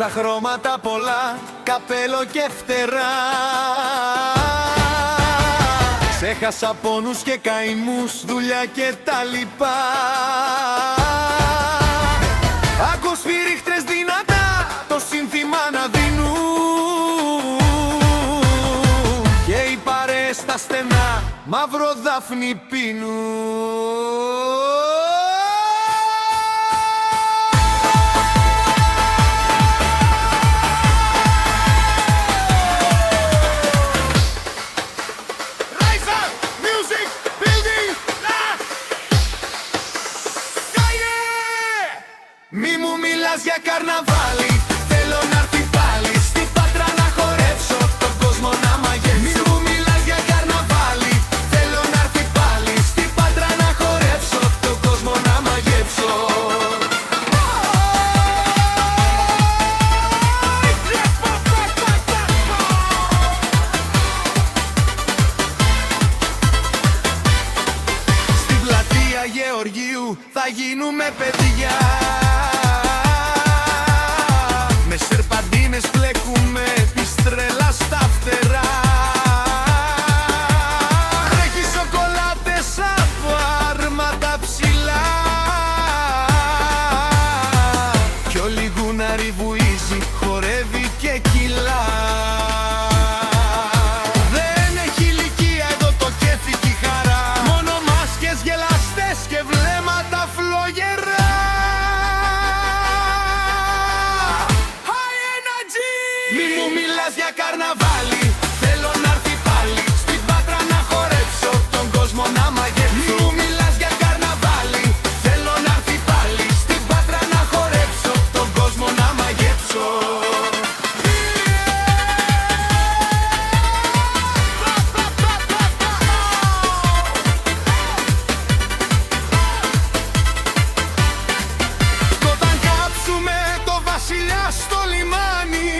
Τόσα χρώματα πολλά, καπέλο και φτερά. Ξέχασα πόνους και καημούς, δουλειά και τα λοιπά. Άκου σφυρίχτρες δυνατά, το σύνθημα να δίνουν. Και οι παρέες στα στενά, μαύρο δάφνη πίνουν. Μη μου μιλάς για καρναβάλι, θέλω να'ρθει πάλι στην Πάτρα να χορέψω, τον κόσμο να μαγέψω. Μη μου μιλάς για καρναβάλι, θέλω να'ρθει πάλι στην Πάτρα να χορέψω, τον κόσμο να μαγέψω. Στην πλατεία Γεωργίου θα γίνουμε παιδιά. Με σερπαντίνες πλέκουμε της τρέλας στα φτερά. Τρέχει σοκολάτες από άρματα ψηλά. Κι ο λιγούναρη βουίζει, χορεύει και κυλά. Δεν έχει ηλικία εδώ το κέφι κι η χαρά. Μόνο μάσκες γελαστές και βλέμματα φλογερά. Μη μου μιλάς για καρναβάλι, θέλω να'ρθει πάλι στην Πάτρα να χορέψω, τον κόσμο να μαγέψω. Μη μου μιλάς για καρναβάλι, θέλω να'ρθει πάλι στην Πάτρα να χορέψω, τον κόσμο να μαγέψω. Όταν κάψουμε το βασιλιά στο λιμάνι,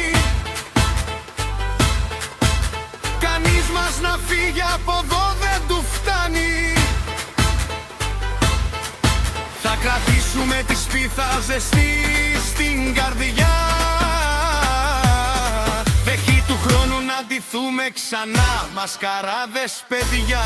κανείς μας να φύγει από εδώ δεν του φτάνει. Θα κρατήσουμε τη σπίθα ζεστή στην καρδιά. Βεχή του χρόνου να ντυθούμε ξανά, μασκαράδες παιδιά.